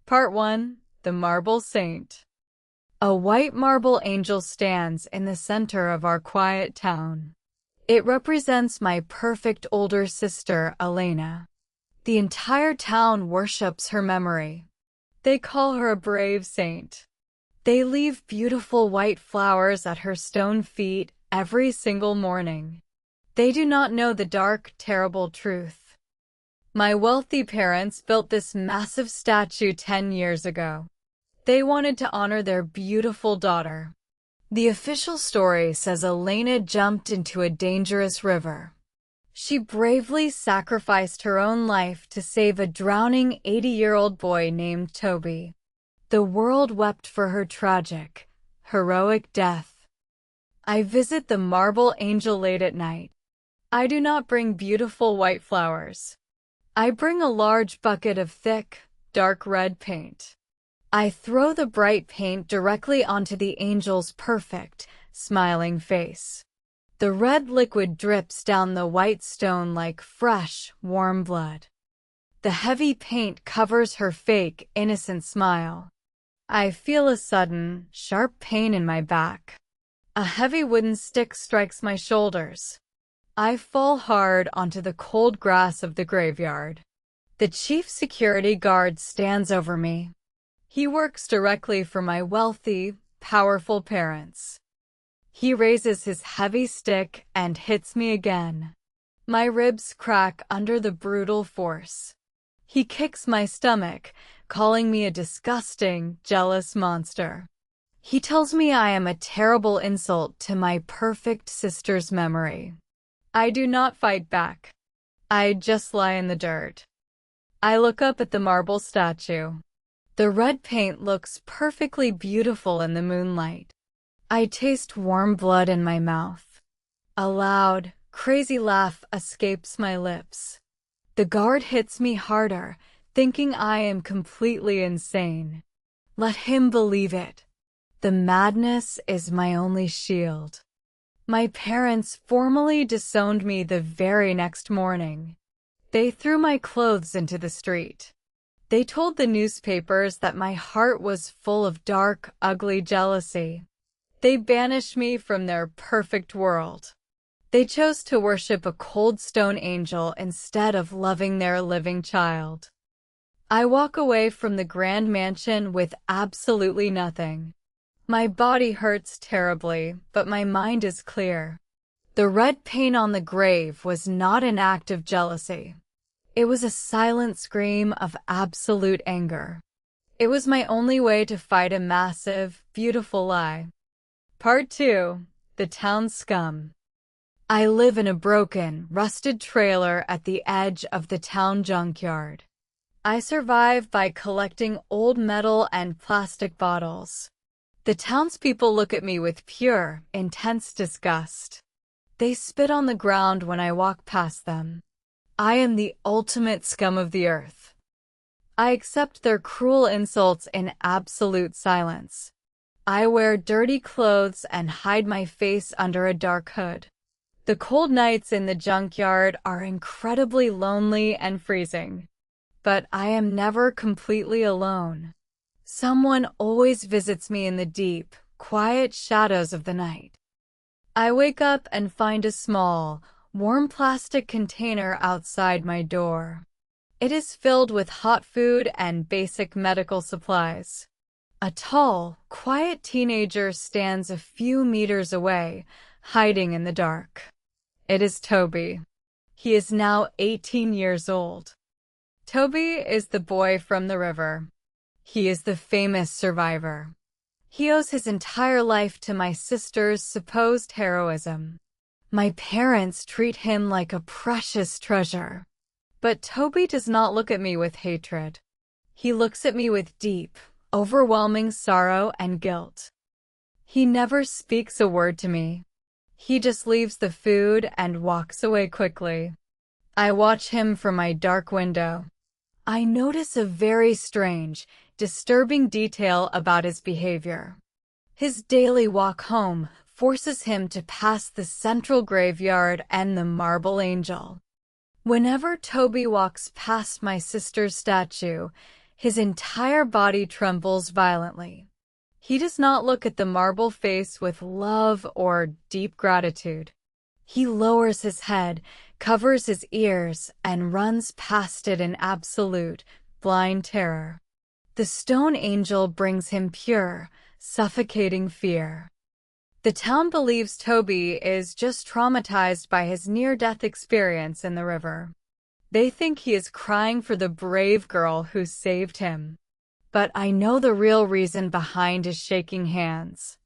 Part 1. The Marble Saint. A white marble angel stands in the center of our quiet town. It represents my perfect older sister, Elena. The entire town worships her memory. They call her a brave saint. They leave beautiful white flowers at her stone feet every single morning. They do not know the dark, terrible truth. My wealthy parents built this massive statue 10 years ago. They wanted to honor their beautiful daughter. The official story says Elena jumped into a dangerous river. She bravely sacrificed her own life to save a drowning 80-year-old boy named Toby. The world wept for her tragic, heroic death. I visit the marble angel late at night. I do not bring beautiful white flowers. I bring a large bucket of thick, dark red paint. I throw the bright paint directly onto the angel's perfect, smiling face. The red liquid drips down the white stone like fresh, warm blood. The heavy paint covers her fake, innocent smile. I feel a sudden, sharp pain in my back. A heavy wooden stick strikes my shoulders. I fall hard onto the cold grass of the graveyard. The chief security guard stands over me. He works directly for my wealthy, powerful parents. He raises his heavy stick and hits me again. My ribs crack under the brutal force. He kicks my stomach, calling me a disgusting, jealous monster. He tells me I am a terrible insult to my perfect sister's memory. I do not fight back. I just lie in the dirt. I look up at the marble statue. The red paint looks perfectly beautiful in the moonlight. I taste warm blood in my mouth. A loud, crazy laugh escapes my lips. The guard hits me harder, thinking I am completely insane. Let him believe it. The madness is my only shield. My parents formally disowned me the very next morning. They threw my clothes into the street. They told the newspapers that my heart was full of dark, ugly jealousy. They banished me from their perfect world. They chose to worship a cold stone angel instead of loving their living child. I walk away from the grand mansion with absolutely nothing. My body hurts terribly, but my mind is clear. The red paint on the grave was not an act of jealousy. It was a silent scream of absolute anger. It was my only way to fight a massive, beautiful lie. Part 2. The Town Scum. I live in a broken, rusted trailer at the edge of the town junkyard. I survive by collecting old metal and plastic bottles. The townspeople look at me with pure, intense disgust. They spit on the ground when I walk past them. I am the ultimate scum of the earth. I accept their cruel insults in absolute silence. I wear dirty clothes and hide my face under a dark hood. The cold nights in the junkyard are incredibly lonely and freezing. But I am never completely alone. Someone always visits me in the deep, quiet shadows of the night. I wake up and find a small, warm plastic container outside my door. It is filled with hot food and basic medical supplies. A tall, quiet teenager stands a few meters away, hiding in the dark. It is Toby. He is now 18 years old. Toby is the boy from the river. He is the famous survivor. He owes his entire life to my sister's supposed heroism. My parents treat him like a precious treasure. But Toby does not look at me with hatred. He looks at me with deep, overwhelming sorrow and guilt. He never speaks a word to me. He just leaves the food and walks away quickly. I watch him from my dark window. I notice a very strange, disturbing detail about his behavior. His daily walk home forces him to pass the central graveyard and the marble angel. Whenever Toby walks past my sister's statue, His entire body trembles violently. He does not look at the marble face with love or deep gratitude. He lowers his head, covers his ears, and runs past it in absolute, blind terror. The stone angel brings him pure, suffocating fear. The town believes Toby is just traumatized by his near-death experience in the river. They think he is crying for the brave girl who saved him. But I know the real reason behind his shaking hands.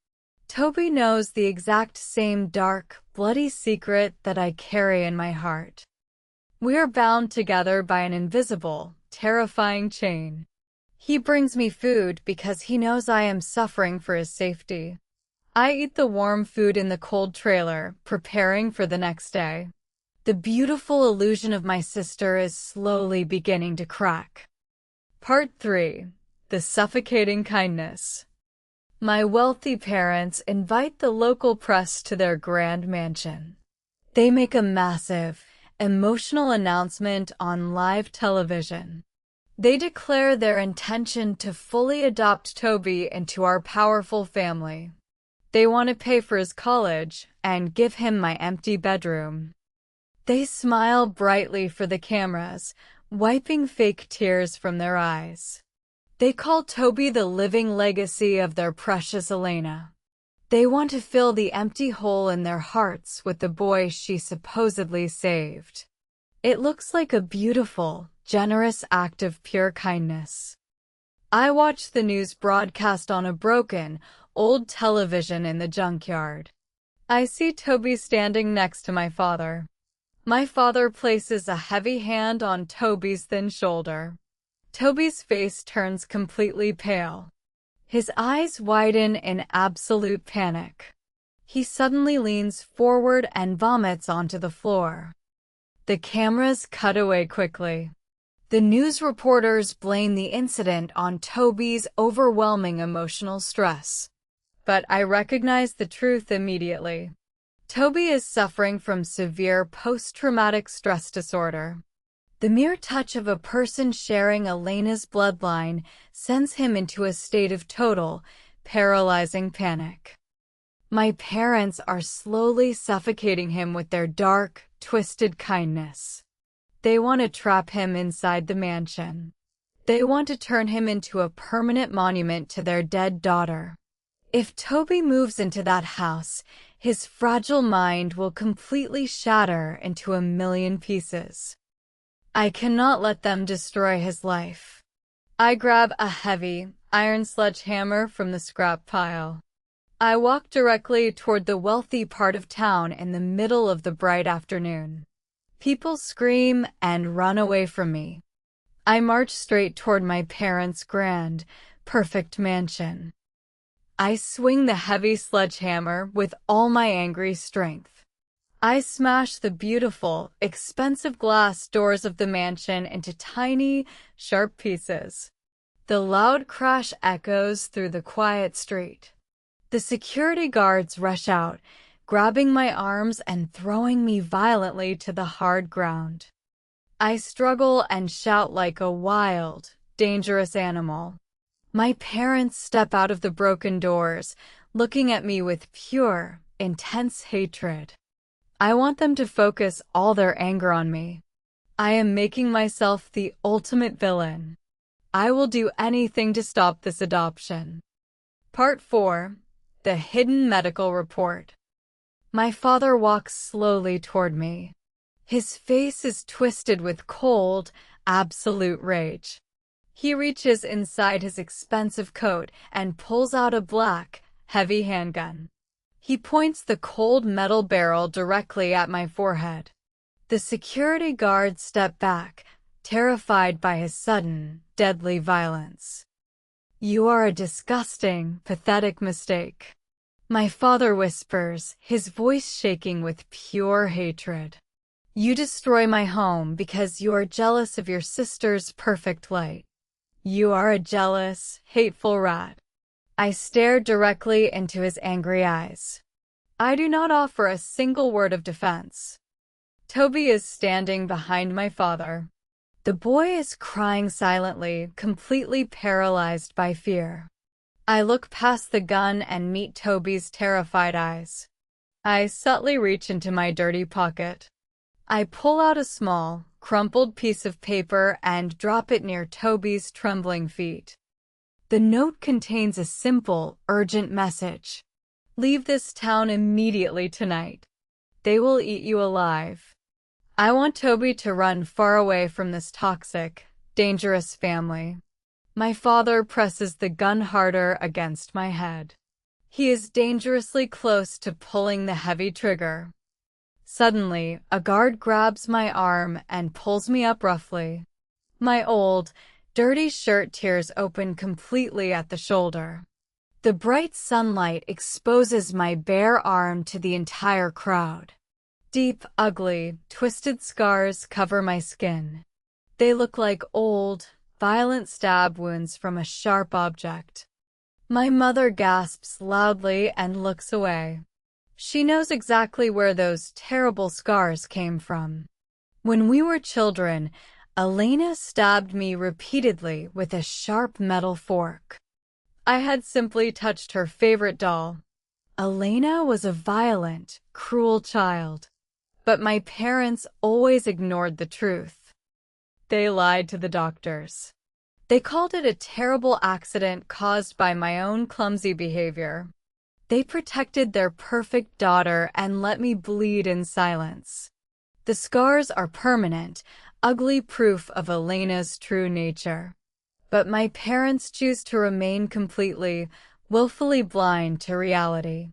Toby knows the exact same dark, bloody secret that I carry in my heart. We are bound together by an invisible, terrifying chain. He brings me food because he knows I am suffering for his safety. I eat the warm food in the cold trailer, preparing for the next day. The beautiful illusion of my sister is slowly beginning to crack. Part 3. The Suffocating Kindness. My wealthy parents invite the local press to their grand mansion. They make a massive, emotional announcement on live television. They declare their intention to fully adopt Toby into our powerful family. They want to pay for his college and give him my empty bedroom. They smile brightly for the cameras, wiping fake tears from their eyes. They call Toby the living legacy of their precious Elena. They want to fill the empty hole in their hearts with the boy she supposedly saved. It looks like a beautiful, generous act of pure kindness. I watch the news broadcast on a broken, old television in the junkyard. I see Toby standing next to my father. My father places a heavy hand on Toby's thin shoulder. Toby's face turns completely pale. His eyes widen in absolute panic. He suddenly leans forward and vomits onto the floor. The cameras cut away quickly. The news reporters blame the incident on Toby's overwhelming emotional stress. But I recognize the truth immediately. Toby is suffering from severe post-traumatic stress disorder. The mere touch of a person sharing Elena's bloodline sends him into a state of total, paralyzing panic. My parents are slowly suffocating him with their dark, twisted kindness. They want to trap him inside the mansion. They want to turn him into a permanent monument to their dead daughter. If Toby moves into that house, his fragile mind will completely shatter into a million pieces. I cannot let them destroy his life. I grab a heavy, iron sledgehammer from the scrap pile. I walk directly toward the wealthy part of town in the middle of the bright afternoon. People scream and run away from me. I march straight toward my parents' grand, perfect mansion. I swing the heavy sledgehammer with all my angry strength. I smash the beautiful, expensive glass doors of the mansion into tiny, sharp pieces. The loud crash echoes through the quiet street. The security guards rush out, grabbing my arms and throwing me violently to the hard ground. I struggle and shout like a wild, dangerous animal. My parents step out of the broken doors, looking at me with pure, intense hatred. I want them to focus all their anger on me. I am making myself the ultimate villain. I will do anything to stop this adoption. Part 4. The Hidden Medical Report. My father walks slowly toward me. His face is twisted with cold, absolute rage. He reaches inside his expensive coat and pulls out a black, heavy handgun. He points the cold metal barrel directly at my forehead. The security guards step back, terrified by his sudden, deadly violence. "You are a disgusting, pathetic mistake," my father whispers, his voice shaking with pure hatred. "You destroy my home because you are jealous of your sister's perfect light. You are a jealous, hateful rat." I stare directly into his angry eyes. I do not offer a single word of defense. Toby is standing behind my father. The boy is crying silently, completely paralyzed by fear. I look past the gun and meet Toby's terrified eyes. I subtly reach into my dirty pocket. I pull out a small, crumpled piece of paper and drop it near Toby's trembling feet. The note contains a simple, urgent message. Leave this town immediately tonight. They will eat you alive. I want Toby to run far away from this toxic, dangerous family. My father presses the gun harder against my head. He is dangerously close to pulling the heavy trigger. Suddenly, a guard grabs my arm and pulls me up roughly. My old, dirty shirt tears open completely at the shoulder. The bright sunlight exposes my bare arm to the entire crowd. Deep, ugly, twisted scars cover my skin. They look like old, violent stab wounds from a sharp object. My mother gasps loudly and looks away. She knows exactly where those terrible scars came from. When we were children, Elena stabbed me repeatedly with a sharp metal fork. I had simply touched her favorite doll. Elena was a violent, cruel child. But my parents always ignored the truth. They lied to the doctors. They called it a terrible accident caused by my own clumsy behavior. They protected their perfect daughter and let me bleed in silence. The scars are permanent, ugly proof of Elena's true nature. But my parents choose to remain completely, willfully blind to reality.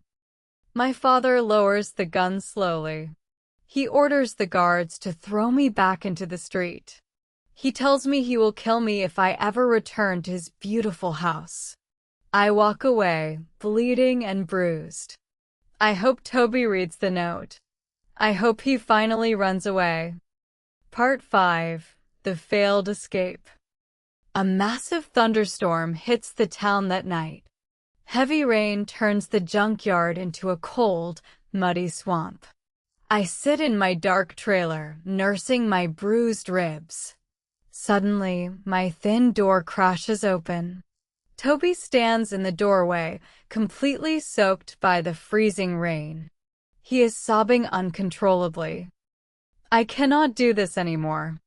My father lowers the gun slowly. He orders the guards to throw me back into the street. He tells me he will kill me if I ever return to his beautiful house. I walk away, bleeding and bruised. I hope Toby reads the note. I hope he finally runs away. Part 5. The Failed Escape. A massive thunderstorm hits the town that night. Heavy rain turns the junkyard into a cold, muddy swamp. I sit in my dark trailer, nursing my bruised ribs. Suddenly, my thin door crashes open. Toby stands in the doorway, completely soaked by the freezing rain. He is sobbing uncontrollably. I cannot do this anymore.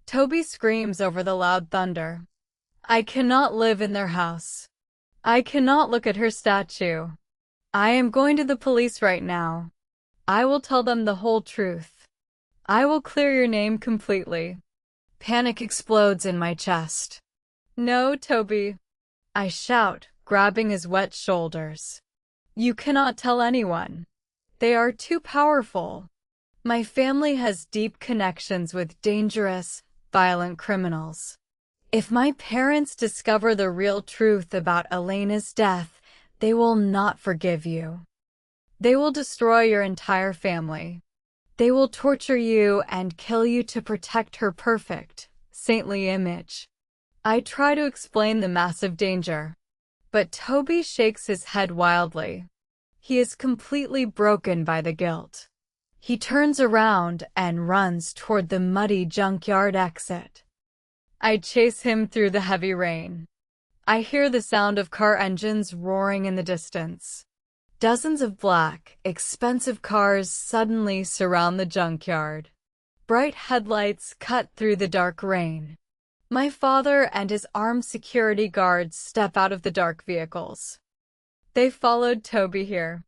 Toby screams over the loud thunder. I cannot live in their house. I cannot look at her statue. I am going to the police right now. I will tell them the whole truth. I will clear your name completely. Panic explodes in my chest. No, Toby. I shout, grabbing his wet shoulders. You cannot tell anyone. They are too powerful. My family has deep connections with dangerous, violent criminals. If my parents discover the real truth about Elena's death, they will not forgive you. They will destroy your entire family. They will torture you and kill you to protect her perfect, saintly image. I try to explain the massive danger, but Toby shakes his head wildly. He is completely broken by the guilt. He turns around and runs toward the muddy junkyard exit. I chase him through the heavy rain. I hear the sound of car engines roaring in the distance. Dozens of black, expensive cars suddenly surround the junkyard. Bright headlights cut through the dark rain. My father and his armed security guards step out of the dark vehicles. They followed Toby here.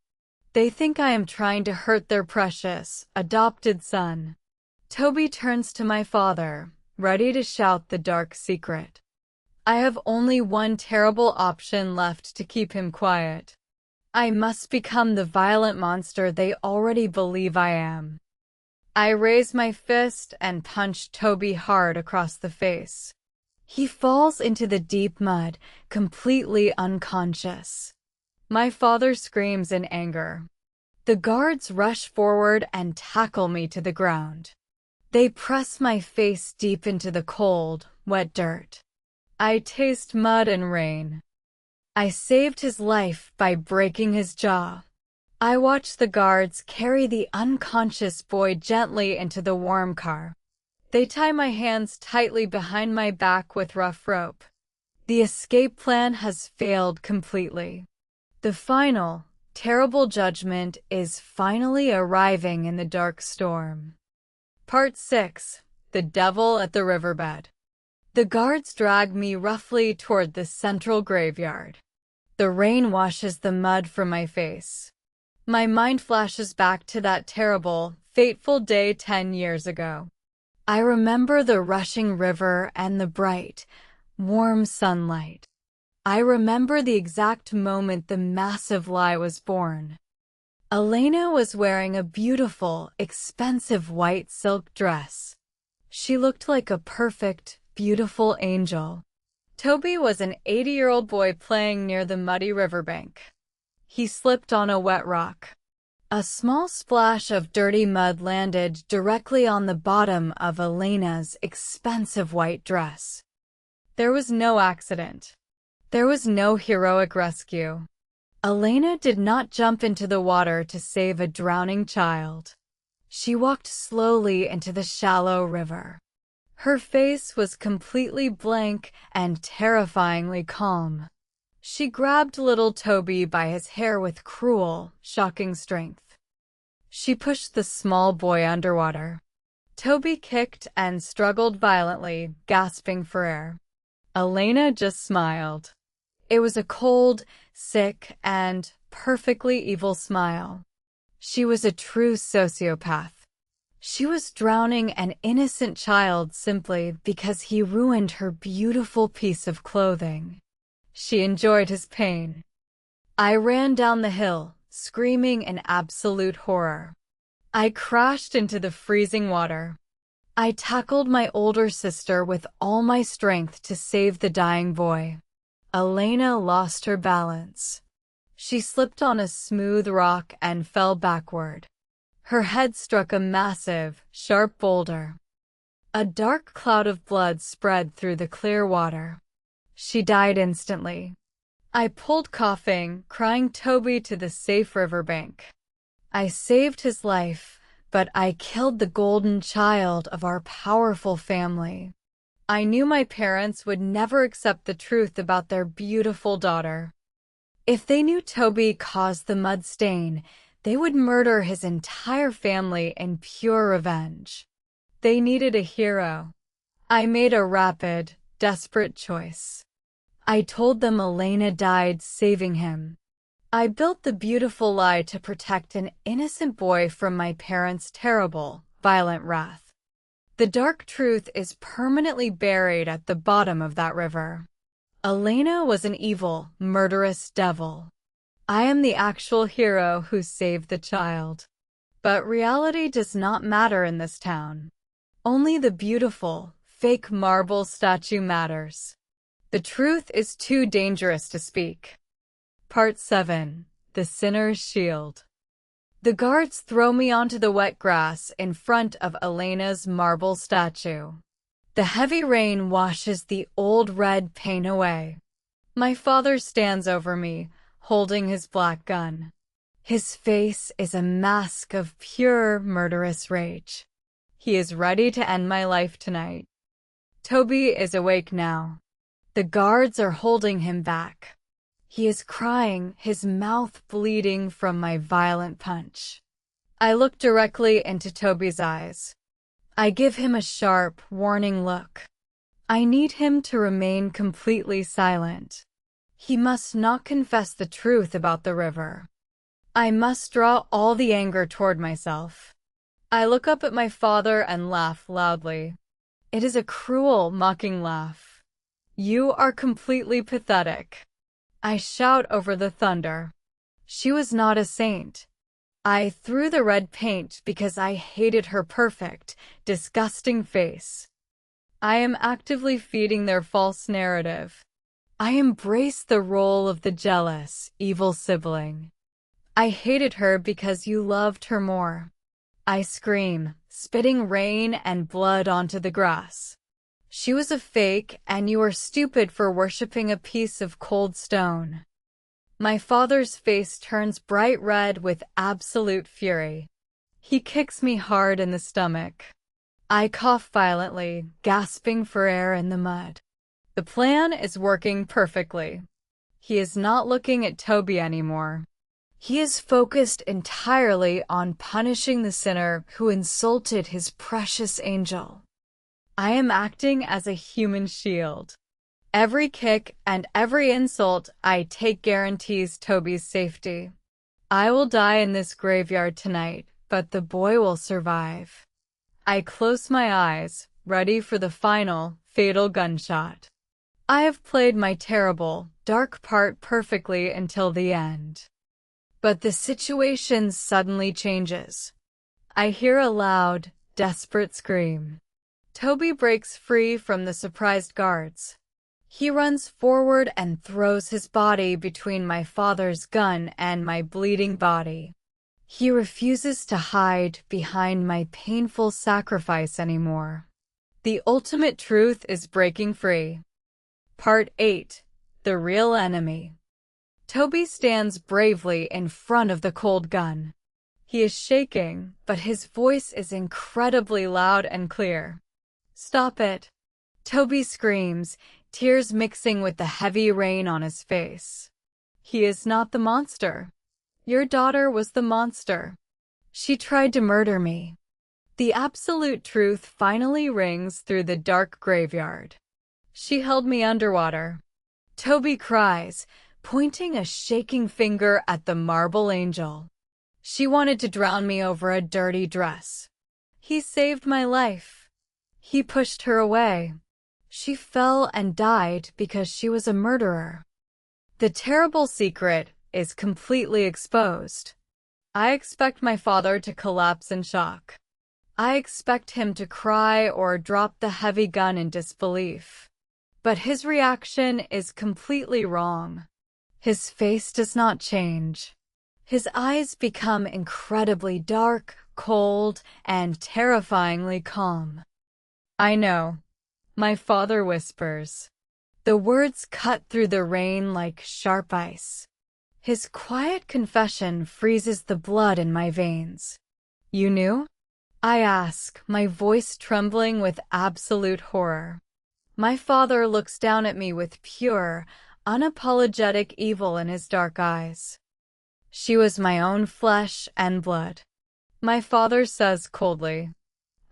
They think I am trying to hurt their precious, adopted son. Toby turns to my father, ready to shout the dark secret. I have only one terrible option left to keep him quiet. I must become the violent monster they already believe I am. I raise my fist and punch Toby hard across the face. He falls into the deep mud, completely unconscious. My father screams in anger. The guards rush forward and tackle me to the ground. They press my face deep into the cold, wet dirt. I taste mud and rain. I saved his life by breaking his jaw. I watch the guards carry the unconscious boy gently into the warm car. They tie my hands tightly behind my back with rough rope. The escape plan has failed completely. The final, terrible judgment is finally arriving in the dark storm. Part 6. The Devil at the Riverbed. The guards drag me roughly toward the central graveyard. The rain washes the mud from my face. My mind flashes back to that terrible, fateful day 10 years ago. I remember the rushing river and the bright, warm sunlight. I remember the exact moment the massive lie was born. Elena was wearing a beautiful, expensive white silk dress. She looked like a perfect, beautiful angel. Toby was an 80-year-old boy playing near the muddy riverbank. He slipped on a wet rock. A small splash of dirty mud landed directly on the bottom of Elena's expensive white dress. There was no accident. There was no heroic rescue. Elena did not jump into the water to save a drowning child. She walked slowly into the shallow river. Her face was completely blank and terrifyingly calm. She grabbed little Toby by his hair with cruel, shocking strength. She pushed the small boy underwater. Toby kicked and struggled violently, gasping for air. Elena just smiled. It was a cold, sick, and perfectly evil smile. She was a true sociopath. She was drowning an innocent child simply because he ruined her beautiful piece of clothing. She enjoyed his pain. I ran down the hill, screaming in absolute horror. I crashed into the freezing water. I tackled my older sister with all my strength to save the dying boy. Elena lost her balance. She slipped on a smooth rock and fell backward. Her head struck a massive, sharp boulder. A dark cloud of blood spread through the clear water. She died instantly. I pulled coughing, crying Toby to the safe riverbank. I saved his life, but I killed the golden child of our powerful family. I knew my parents would never accept the truth about their beautiful daughter. If they knew Toby caused the mud stain, they would murder his entire family in pure revenge. They needed a hero. I made a rapid, desperate choice. I told them Elena died saving him. I built the beautiful lie to protect an innocent boy from my parents' terrible, violent wrath. The dark truth is permanently buried at the bottom of that river. Elena was an evil, murderous devil. I am the actual hero who saved the child. But reality does not matter in this town. Only the beautiful, fake marble statue matters. The truth is too dangerous to speak. Part 7. The Sinner's Shield. The guards throw me onto the wet grass in front of Elena's marble statue. The heavy rain washes the old red paint away. My father stands over me, holding his black gun. His face is a mask of pure, murderous rage. He is ready to end my life tonight. Toby is awake now. The guards are holding him back. He is crying, his mouth bleeding from my violent punch. I look directly into Toby's eyes. I give him a sharp, warning look. I need him to remain completely silent. He must not confess the truth about the river. I must draw all the anger toward myself. I look up at my father and laugh loudly. It is a cruel, mocking laugh. You are completely pathetic. I shout over the thunder. She was not a saint. I threw the red paint because I hated her perfect, disgusting face. I am actively feeding their false narrative. I embrace the role of the jealous, evil sibling. I hated her because you loved her more. I scream, spitting rain and blood onto the grass. She was a fake, and you are stupid for worshipping a piece of cold stone. My father's face turns bright red with absolute fury. He kicks me hard in the stomach. I cough violently, gasping for air in the mud. The plan is working perfectly. He is not looking at Toby anymore. He is focused entirely on punishing the sinner who insulted his precious angel. I am acting as a human shield. Every kick and every insult I take guarantees Toby's safety. I will die in this graveyard tonight, but the boy will survive. I close my eyes, ready for the final, fatal gunshot. I have played my terrible, dark part perfectly until the end. But the situation suddenly changes. I hear a loud, desperate scream. Toby breaks free from the surprised guards. He runs forward and throws his body between my father's gun and my bleeding body. He refuses to hide behind my painful sacrifice anymore. The ultimate truth is breaking free. Part 8. The Real Enemy. Toby stands bravely in front of the cold gun. He is shaking, but his voice is incredibly loud and clear. "Stop it!" Toby screams, tears mixing with the heavy rain on his face. He is not the monster. Your daughter was the monster. She tried to murder me. The absolute truth finally rings through the dark graveyard. She held me underwater. Toby cries, pointing a shaking finger at the marble angel. She wanted to drown me over a dirty dress. He saved my life. He pushed her away. She fell and died because she was a murderer. The terrible secret is completely exposed. I expect my father to collapse in shock. I expect him to cry or drop the heavy gun in disbelief. But his reaction is completely wrong. His face does not change. His eyes become incredibly dark, cold, and terrifyingly calm. I know. My father whispers. The words cut through the rain like sharp ice. His quiet confession freezes the blood in my veins. You knew? I ask, my voice trembling with absolute horror. My father looks down at me with pure, unapologetic evil in his dark eyes. She was my own flesh and blood. My father says coldly.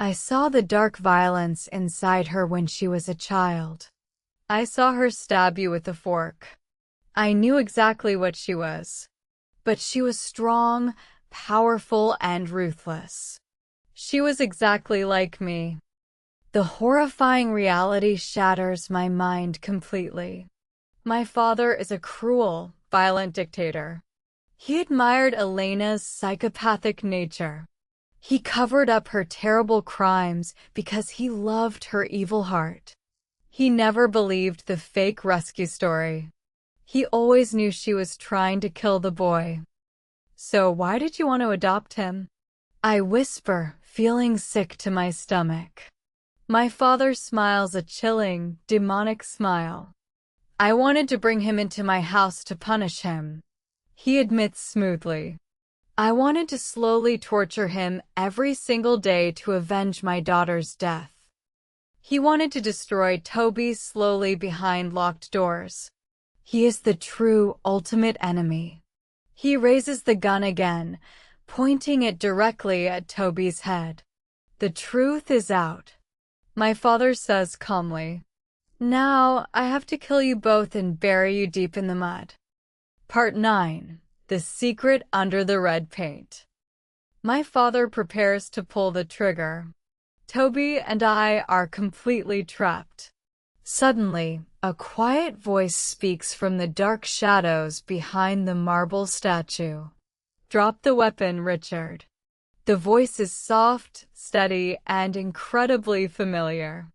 I saw the dark violence inside her when she was a child. I saw her stab you with a fork. I knew exactly what she was. But she was strong, powerful, and ruthless. She was exactly like me. The horrifying reality shatters my mind completely. My father is a cruel, violent dictator. He admired Elena's psychopathic nature. He covered up her terrible crimes because he loved her evil heart. He never believed the fake rescue story. He always knew she was trying to kill the boy. So why did you want to adopt him? I whisper, feeling sick to my stomach. My father smiles a chilling, demonic smile. I wanted to bring him into my house to punish him. He admits smoothly. I wanted to slowly torture him every single day to avenge my daughter's death. He wanted to destroy Toby slowly behind locked doors. He is the true, ultimate enemy. He raises the gun again, pointing it directly at Toby's head. The truth is out. My father says calmly. Now, I have to kill you both and bury you deep in the mud. Part 9. The Secret Under the Red Paint. My father prepares to pull the trigger. Toby and I are completely trapped. Suddenly, a quiet voice speaks from the dark shadows behind the marble statue. Drop the weapon, Richard. The voice is soft, steady, and incredibly familiar.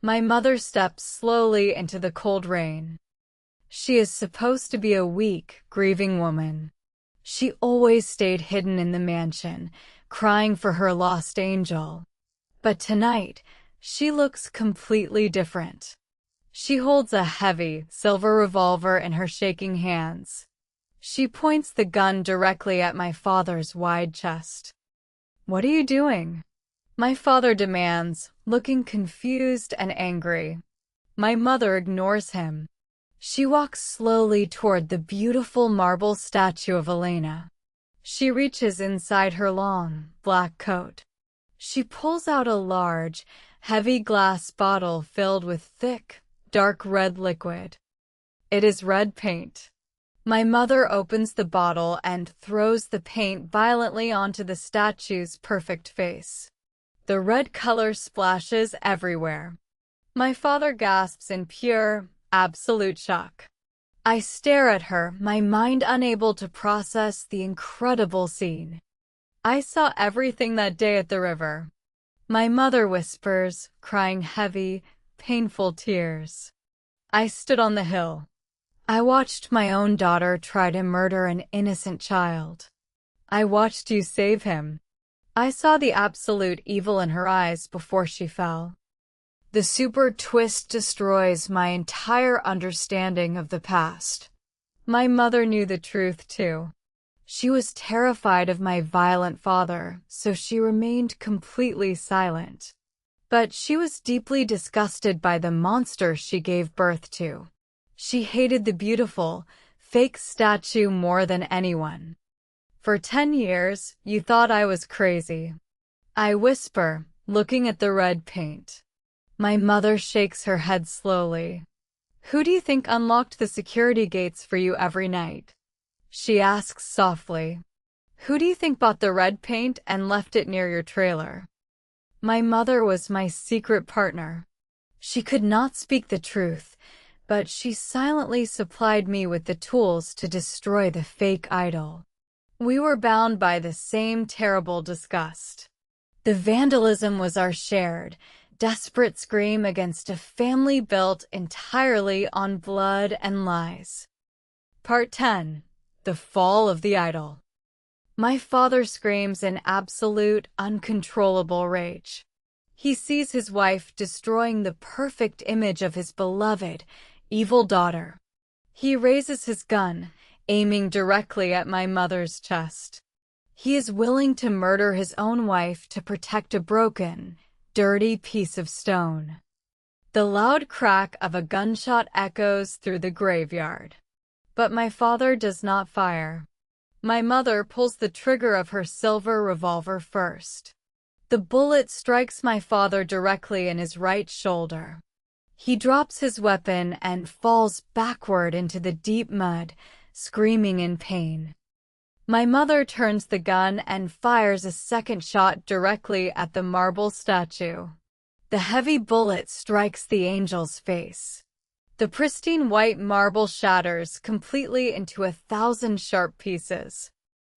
My mother steps slowly into the cold rain. She is supposed to be a weak, grieving woman. She always stayed hidden in the mansion, crying for her lost angel. But tonight, she looks completely different. She holds a heavy, silver revolver in her shaking hands. She points the gun directly at my father's wide chest. What are you doing? My father demands, looking confused and angry. My mother ignores him. She walks slowly toward the beautiful marble statue of Elena. She reaches inside her long, black coat. She pulls out a large, heavy glass bottle filled with thick, dark red liquid. It is red paint. My mother opens the bottle and throws the paint violently onto the statue's perfect face. The red color splashes everywhere. My father gasps in pure, absolute shock. I stare at her, my mind unable to process the incredible scene. I saw everything that day at the river. My mother whispers, crying heavy, painful tears. I stood on the hill. I watched my own daughter try to murder an innocent child. I watched you save him. I saw the absolute evil in her eyes before she fell. The super twist destroys my entire understanding of the past. My mother knew the truth too. She was terrified of my violent father, so she remained completely silent. But she was deeply disgusted by the monster she gave birth to. She hated the beautiful, fake statue more than anyone. For 10 years, you thought I was crazy. I whisper, looking at the red paint. My mother shakes her head slowly. Who do you think unlocked the security gates for you every night? She asks softly. Who do you think bought the red paint and left it near your trailer? My mother was my secret partner. She could not speak the truth, but she silently supplied me with the tools to destroy the fake idol. We were bound by the same terrible disgust. The vandalism was our shared, desperate scream against a family built entirely on blood and lies. Part 10. The Fall of the Idol. My father screams in absolute, uncontrollable rage. He sees his wife destroying the perfect image of his beloved, evil daughter. He raises his gun, aiming directly at my mother's chest. He is willing to murder his own wife to protect a broken, dirty piece of stone. The loud crack of a gunshot echoes through the graveyard. But my father does not fire. My mother pulls the trigger of her silver revolver first. The bullet strikes my father directly in his right shoulder. He drops his weapon and falls backward into the deep mud, screaming in pain. My mother turns the gun and fires a second shot directly at the marble statue. The heavy bullet strikes the angel's face. The pristine white marble shatters completely into 1,000 sharp pieces.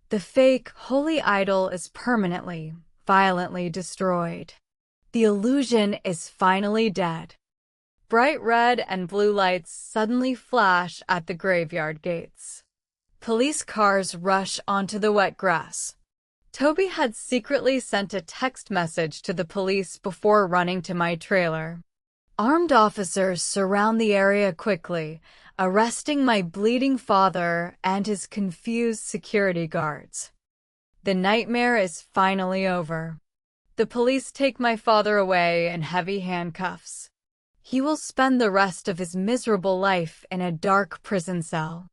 The fake, holy idol is permanently, violently destroyed. The illusion is finally dead. Bright red and blue lights suddenly flash at the graveyard gates. Police cars rush onto the wet grass. Toby had secretly sent a text message to the police before running to my trailer. Armed officers surround the area quickly, arresting my bleeding father and his confused security guards. The nightmare is finally over. The police take my father away in heavy handcuffs. He will spend the rest of his miserable life in a dark prison cell.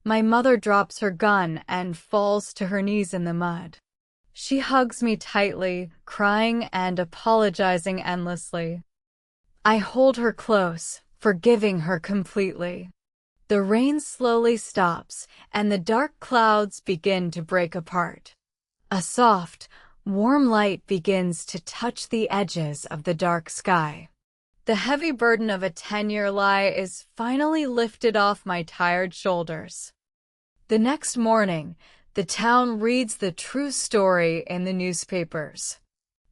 My mother drops her gun and falls to her knees in the mud. She hugs me tightly, crying and apologizing endlessly. I hold her close, forgiving her completely. The rain slowly stops, and the dark clouds begin to break apart. A soft, warm light begins to touch the edges of the dark sky. The heavy burden of a 10-year lie is finally lifted off my tired shoulders. The next morning, the town reads the true story in the newspapers.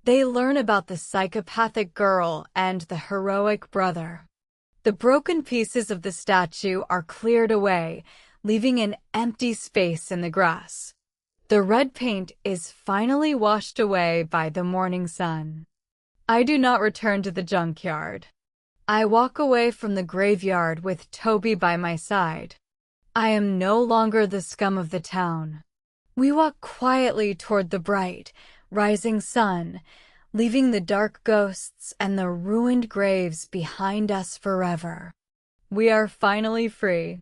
They learn about the psychopathic girl and the heroic brother. The broken pieces of the statue are cleared away, leaving an empty space in the grass. The red paint is finally washed away by the morning sun. I do not return to the junkyard. I walk away from the graveyard with Toby by my side. I am no longer the scum of the town. We walk quietly toward the bright, rising sun, leaving the dark ghosts and the ruined graves behind us forever. We are finally free.